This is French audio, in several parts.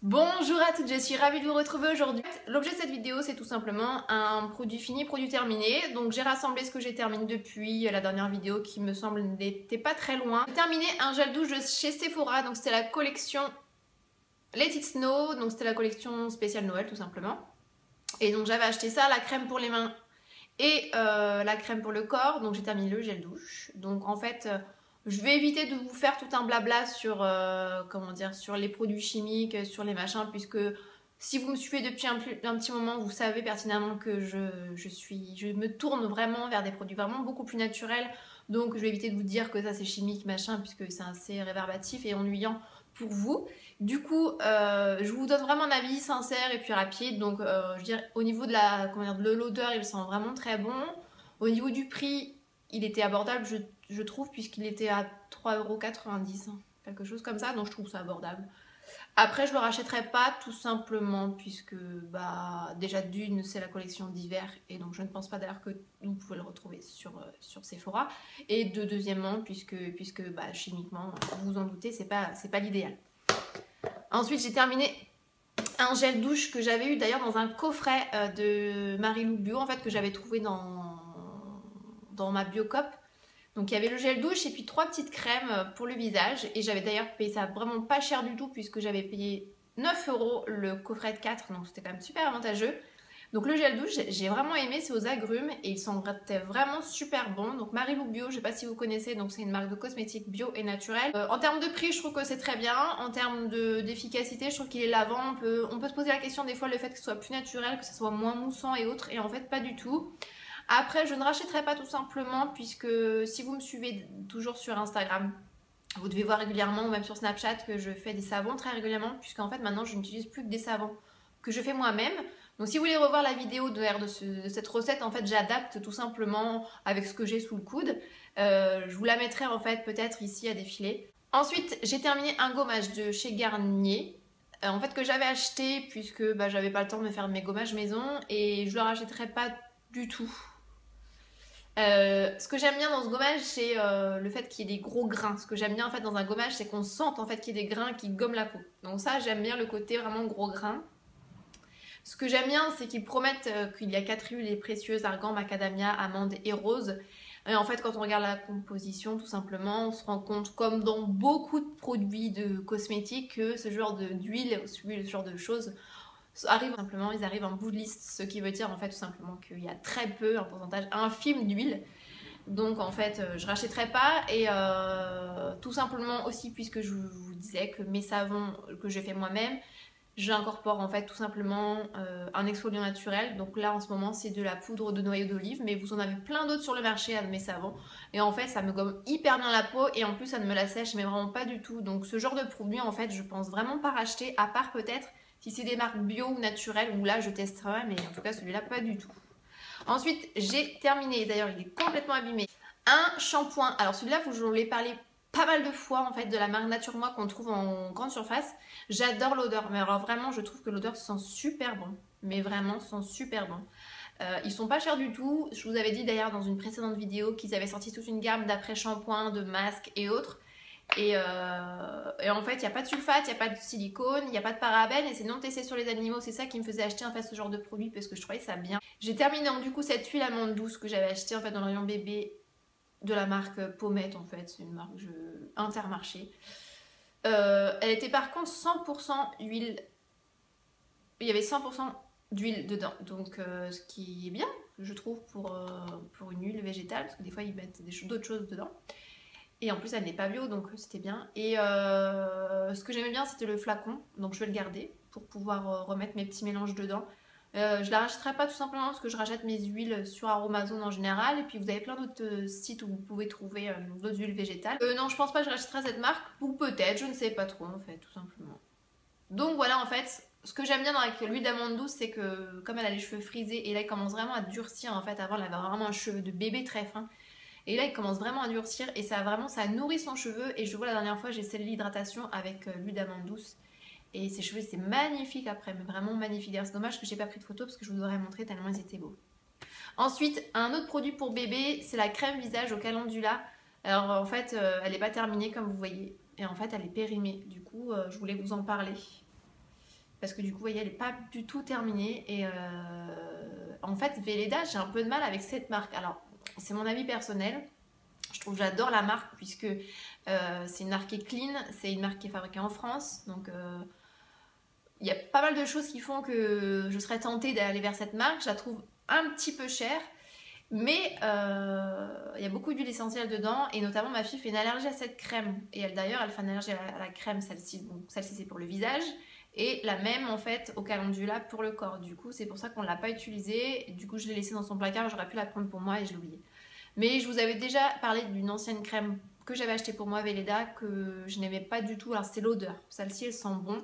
Bonjour à toutes, je suis ravie de vous retrouver aujourd'hui. L'objet de cette vidéo, c'est tout simplement un produit fini, produit terminé. Donc j'ai rassemblé ce que j'ai terminé depuis la dernière vidéo qui me semble n'était pas très loin. J'ai terminé un gel douche de chez Sephora, donc c'était la collection Let It Snow, donc c'était la collection spéciale Noël tout simplement. Et donc j'avais acheté ça, la crème pour les mains et la crème pour le corps, donc j'ai terminé le gel douche. Donc en fait... je vais éviter de vous faire tout un blabla sur, sur les produits chimiques, sur les machins, puisque si vous me suivez depuis un petit moment, vous savez pertinemment que je me tourne vraiment vers des produits vraiment beaucoup plus naturels. Donc je vais éviter de vous dire que ça c'est chimique, machin, puisque c'est assez réverbatif et ennuyant pour vous. Du coup, je vous donne vraiment un avis sincère et puis rapide. Donc je dirais, au niveau de l'odeur, il sent vraiment très bon. Au niveau du prix, il était abordable, je trouve, puisqu'il était à 3,90 €, quelque chose comme ça, donc je trouve ça abordable. Après, je le rachèterai pas tout simplement, puisque déjà d'une, c'est la collection d'hiver, et donc je ne pense pas d'ailleurs que vous pouvez le retrouver sur Sephora. Et deuxièmement, puisque chimiquement, vous vous en doutez, c'est pas l'idéal. Ensuite, j'ai terminé un gel douche que j'avais eu d'ailleurs dans un coffret de Marilou Bio, en fait, que j'avais trouvé dans ma Biocop. Donc il y avait le gel douche et puis 3 petites crèmes pour le visage. Et j'avais d'ailleurs payé ça vraiment pas cher du tout, puisque j'avais payé 9 € le coffret de 4, donc c'était quand même super avantageux. Donc le gel douche, j'ai vraiment aimé, c'est aux agrumes et il sentait vraiment super bon. Donc Marilou Bio, je sais pas si vous connaissez, donc c'est une marque de cosmétiques bio et naturelle. En termes de prix, je trouve que c'est très bien. En termes d'efficacité, je trouve qu'il est lavant. On peut se poser la question des fois le fait que ce soit plus naturel, que ce soit moins moussant et autres, et en fait pas du tout. Après, je ne rachèterai pas tout simplement, puisque si vous me suivez toujours sur Instagram, vous devez voir régulièrement, ou même sur Snapchat, que je fais des savons très régulièrement, puisqu'en fait maintenant je n'utilise plus que des savons que je fais moi-même. Donc si vous voulez revoir la vidéo de cette recette, en fait j'adapte tout simplement avec ce que j'ai sous le coude. Je vous la mettrai en fait peut-être ici à défiler. Ensuite, j'ai terminé un gommage de chez Garnier. En fait que j'avais acheté puisque j'avais pas le temps de me faire mes gommages maison, et je ne le rachèterai pas du tout. Ce que j'aime bien dans ce gommage, c'est le fait qu'il y ait des gros grains. Ce que j'aime bien en fait dans un gommage, c'est qu'on sente en fait qu'il y ait des grains qui gomment la peau. Donc ça, j'aime bien le côté vraiment gros grains. Ce que j'aime bien, c'est qu'ils promettent qu'il y a 4 huiles précieuses: argan, macadamia, amande et rose. Et en fait, quand on regarde la composition, tout simplement, on se rend compte, comme dans beaucoup de produits de cosmétiques, que ce genre d'huile, ce genre de choses ils arrivent en bout de liste, ce qui veut dire en fait tout simplement qu'il y a très peu, un pourcentage infime d'huile. Donc en fait je rachèterai pas, et tout simplement aussi puisque je vous disais que mes savons que j'ai fait moi-même, j'incorpore en fait tout simplement un exfoliant naturel. Donc là en ce moment c'est de la poudre de noyau d'olive, mais vous en avez plein d'autres sur le marché à mes savons, et en fait ça me gomme hyper bien la peau, et en plus ça ne me la sèche mais vraiment pas du tout. Donc ce genre de produit en fait je pense vraiment pas racheter, à part peut-être si c'est des marques bio ou naturelles, où là je testerai, mais en tout cas celui-là pas du tout. Ensuite j'ai terminé, d'ailleurs il est complètement abîmé, un shampoing. Alors celui-là, je vous l'ai parlé pas mal de fois en fait, de la marque Nature Moi qu'on trouve en grande surface. J'adore l'odeur, mais alors vraiment je trouve que l'odeur sent super bon, mais vraiment sent super bon. Ils sont pas chers du tout. Je vous avais dit d'ailleurs dans une précédente vidéo qu'ils avaient sorti toute une gamme d'après-shampoings, de masques et autres. Et en fait, il n'y a pas de sulfate, il n'y a pas de silicone, il n'y a pas de parabènes, et c'est non testé sur les animaux. C'est ça qui me faisait acheter en fait ce genre de produit, parce que je trouvais ça bien. J'ai terminé donc du coup cette huile amande douce que j'avais achetée en fait dans le rayon bébé de la marque Pommette, en fait, c'est une marque Intermarché. Elle était par contre 100% huile. Il y avait 100% d'huile dedans, donc ce qui est bien, je trouve, pour une huile végétale, parce que des fois ils mettent d'autres choses dedans. Et en plus elle n'est pas bio, donc c'était bien. Et ce que j'aimais bien, c'était le flacon, donc je vais le garder pour pouvoir remettre mes petits mélanges dedans. Je la rachèterai pas tout simplement parce que je rachète mes huiles sur Aromazone en général, et puis vous avez plein d'autres sites où vous pouvez trouver d'autres huiles végétales. Non, je pense pas que je rachèterai cette marque, ou peut-être, je ne sais pas trop en fait, tout simplement. Donc voilà, en fait, ce que j'aime bien avec l'huile d'amande douce, c'est que comme elle a les cheveux frisés, et là il commence vraiment à durcir, en fait avant elle avait vraiment un cheveu de bébé très fin, et là il commence vraiment à durcir, et ça nourrit son cheveu. Et je vois la dernière fois j'ai scellé l'hydratation avec l'huile d'amande douce, et ses cheveux c'est magnifique après, mais vraiment magnifique. C'est dommage que j'ai pas pris de photo parce que je vous aurais montré tellement ils étaient beaux. Ensuite, un autre produit pour bébé, c'est la crème visage au calendula. Alors en fait elle n'est pas terminée comme vous voyez, et en fait elle est périmée, du coup je voulais vous en parler. parce que du coup, vous voyez, elle n'est pas du tout terminée. Et en fait, Velleda, j'ai un peu de mal avec cette marque. Alors, c'est mon avis personnel. Je trouve que j'adore la marque puisque c'est une marque qui est clean, c'est une marque qui est fabriquée en France. Donc, il y a pas mal de choses qui font que je serais tentée d'aller vers cette marque. Je la trouve un petit peu chère. Mais il y a beaucoup d'huile essentielle dedans et notamment ma fille fait une allergie à cette crème. Et elle d'ailleurs elle fait une allergie à la crème, celle-ci. Bon, celle-ci c'est pour le visage et la même en fait au calendula pour le corps. Du coup c'est pour ça qu'on ne l'a pas utilisée. Du coup je l'ai laissée dans son placard, j'aurais pu la prendre pour moi et je l'ai oubliée. Mais je vous avais déjà parlé d'une ancienne crème que j'avais achetée pour moi, Velleda, que je n'aimais pas du tout. Alors c'est l'odeur. Celle-ci elle sent bon,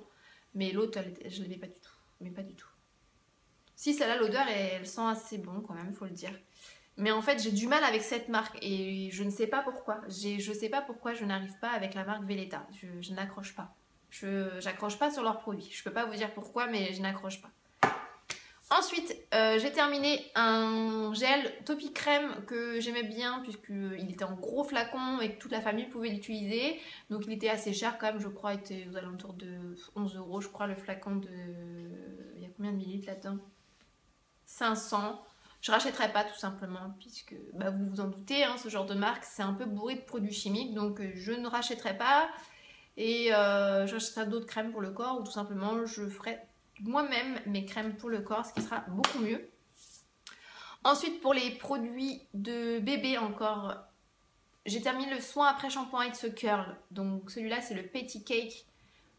mais l'autre je ne l'aimais pas du tout. Mais pas du tout. Si celle-là l'odeur elle sent assez bon quand même, faut le dire. Mais en fait, j'ai du mal avec cette marque et je ne sais pas pourquoi. Je ne sais pas pourquoi je n'arrive pas avec la marque Velleda. Je n'accroche pas. Je n'accroche pas sur leurs produits. Je ne peux pas vous dire pourquoi, mais je n'accroche pas. Ensuite, j'ai terminé un gel Topi Crème que j'aimais bien puisqu'il était en gros flacon et que toute la famille pouvait l'utiliser. Donc il était assez cher quand même, je crois, il était aux alentours de 11 €, je crois, le flacon de... Il y a combien de millilitres là-dedans? 500. Je rachèterai pas tout simplement puisque bah, vous vous en doutez, hein, ce genre de marque c'est un peu bourré de produits chimiques donc je ne rachèterai pas et je rachèterai d'autres crèmes pour le corps ou tout simplement je ferai moi-même mes crèmes pour le corps, ce qui sera beaucoup mieux. Ensuite pour les produits de bébé encore, j'ai terminé le soin après shampoing et de ce curl, donc celui-là c'est le Petit Cake,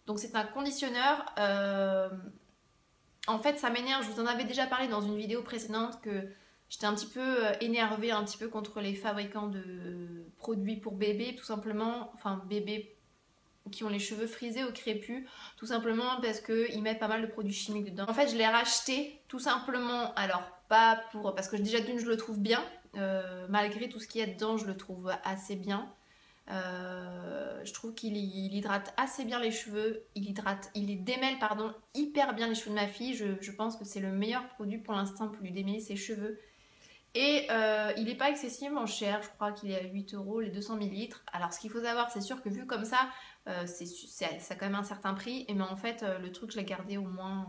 donc c'est un conditionneur. En fait, ça m'énerve. Je vous en avais déjà parlé dans une vidéo précédente que j'étais un petit peu énervée un petit peu contre les fabricants de produits pour bébés, tout simplement. Enfin, bébés qui ont les cheveux frisés au crépus, tout simplement parce qu'ils mettent pas mal de produits chimiques dedans. En fait, je l'ai racheté tout simplement, alors pas pour... parce que déjà d'une, je le trouve bien. Malgré tout ce qu'il y a dedans, je le trouve assez bien. Je trouve qu'il hydrate assez bien les cheveux, il démêle pardon, hyper bien les cheveux de ma fille. Je pense que c'est le meilleur produit pour l'instant pour lui démêler ses cheveux. Et il n'est pas excessivement cher, je crois qu'il est à 8 € les 200 ml. Alors ce qu'il faut savoir, c'est sûr que vu comme ça, ça a quand même un certain prix. Mais en fait, le truc, je l'ai gardé au moins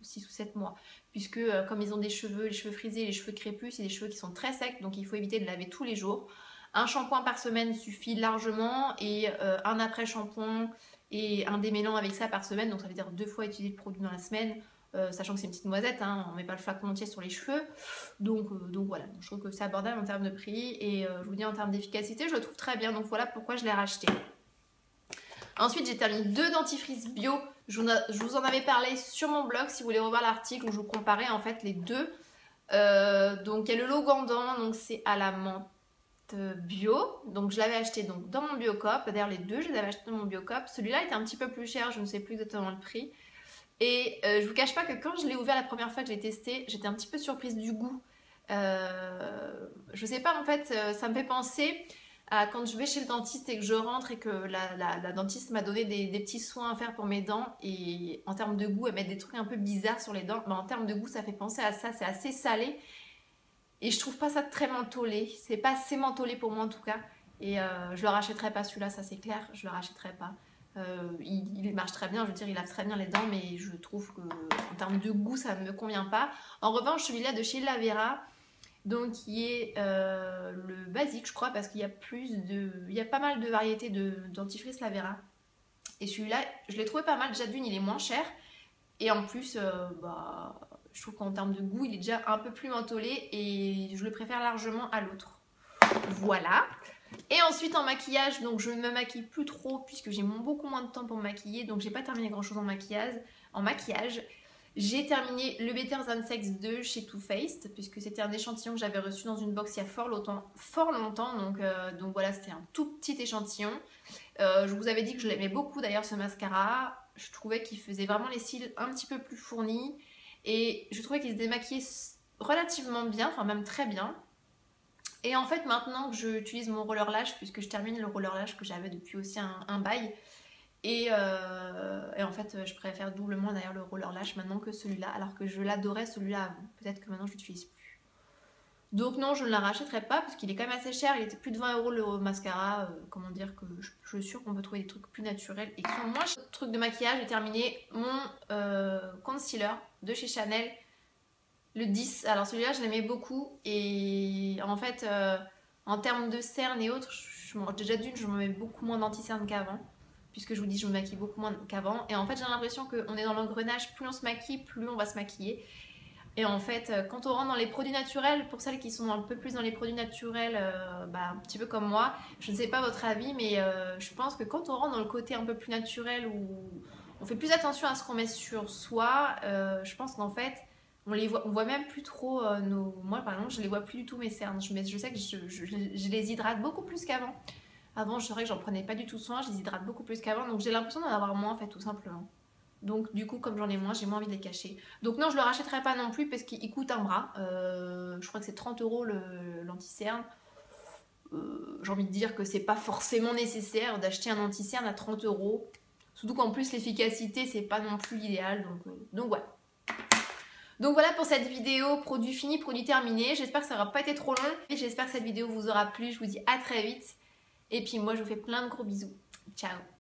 6 ou 7 mois. Puisque comme ils ont des cheveux, les cheveux frisés, les cheveux crépus, c'est des cheveux qui sont très secs, donc il faut éviter de laver tous les jours. Un shampoing par semaine suffit largement et un après-shampoing et un démêlant avec ça par semaine. Donc ça veut dire 2 fois utiliser le produit dans la semaine, sachant que c'est une petite noisette, hein, on ne met pas le flacon entier sur les cheveux. Donc voilà, je trouve que c'est abordable en termes de prix et je vous dis en termes d'efficacité, je le trouve très bien. Donc voilà pourquoi je l'ai racheté. Ensuite, j'ai terminé 2 dentifrices bio. Je vous en avais parlé sur mon blog si vous voulez revoir l'article où je vous comparais en fait les deux. Donc il y a le Logandan, donc c'est à la menthe bio, donc je l'avais acheté donc dans mon Biocop. D'ailleurs les deux je les avais achetés dans mon Biocop. Celui-là était un petit peu plus cher, je ne sais plus exactement le prix. Et je vous cache pas que quand je l'ai ouvert la première fois que je l'ai testé, j'étais un petit peu surprise du goût. Je sais pas, en fait ça me fait penser à quand je vais chez le dentiste et que je rentre et que la dentiste m'a donné des petits soins à faire pour mes dents, et en termes de goût elle met des trucs un peu bizarres sur les dents. Mais en termes de goût ça fait penser à ça, c'est assez salé. Et je trouve pas ça très mentholé. C'est pas assez mentholé pour moi en tout cas. Et je le rachèterai pas celui-là, ça c'est clair. Je le rachèterai pas. Il marche très bien, je veux dire, il lave très bien les dents, mais je trouve que en termes de goût, ça ne me convient pas. En revanche, celui-là de chez Lavera, donc qui est le basique, je crois, parce qu'il y a il y a pas mal de variétés de dentifrice Lavera. Et celui-là, je l'ai trouvé pas mal. Déjà d'une, il est moins cher. Et en plus, je trouve qu'en termes de goût, il est déjà un peu plus mentholé et je le préfère largement à l'autre. Voilà. Et ensuite en maquillage, donc je ne me maquille plus trop puisque j'ai beaucoup moins de temps pour me maquiller, donc j'ai pas terminé grand chose en maquillage. J'ai terminé le Better Than Sex 2 chez Too Faced puisque c'était un échantillon que j'avais reçu dans une box il y a fort longtemps, donc voilà, c'était un tout petit échantillon. Je vous avais dit que je l'aimais beaucoup d'ailleurs ce mascara. Je trouvais qu'il faisait vraiment les cils un petit peu plus fournis et je trouvais qu'il se démaquillait relativement bien, enfin même très bien. Et en fait maintenant que j'utilise mon roller lash, puisque je termine le roller lash que j'avais depuis aussi un bail, et en fait je préfère doublement d'ailleurs le roller lash maintenant que celui-là, alors que je l'adorais celui-là avant. Peut-être que maintenant je l'utilise plus. Donc non, je ne la rachèterai pas parce qu'il est quand même assez cher. Il était plus de 20 € le mascara. Comment dire que je suis sûre qu'on peut trouver des trucs plus naturels et qui sont moins chers. Truc de maquillage, j'ai terminé mon concealer de chez Chanel, le 10. Alors celui-là, je l'aimais beaucoup et en fait, en termes de cernes et autres, déjà d'une, je me mets beaucoup moins d'anti-cernes qu'avant. Puisque je vous dis, je me maquille beaucoup moins qu'avant. Et en fait, j'ai l'impression qu'on est dans l'engrenage, plus on se maquille, plus on va se maquiller. Et en fait, quand on rentre dans les produits naturels, pour celles qui sont un peu plus dans les produits naturels, un petit peu comme moi, je ne sais pas votre avis, mais je pense que quand on rentre dans le côté un peu plus naturel, où on fait plus attention à ce qu'on met sur soi, je pense qu'en fait, on voit même plus trop Moi, par exemple, je les vois plus du tout mes cernes. Je sais que je les hydrate beaucoup plus qu'avant. Avant, je savais que j'en prenais pas du tout soin, je les hydrate beaucoup plus qu'avant, donc j'ai l'impression d'en avoir moins en fait, tout simplement. Donc du coup, comme j'en ai moins, j'ai moins envie de les cacher. Donc non, je le rachèterai pas non plus parce qu'il coûte un bras. Je crois que c'est 30 € l'anti-cerne. J'ai envie de dire que c'est pas forcément nécessaire d'acheter un anti-cerne à 30 €. Surtout qu'en plus l'efficacité c'est pas non plus l'idéal. Donc voilà. Donc voilà pour cette vidéo, produit fini, produit terminé. J'espère que ça n'aura pas été trop long. Et j'espère que cette vidéo vous aura plu. Je vous dis à très vite. Et puis moi je vous fais plein de gros bisous. Ciao.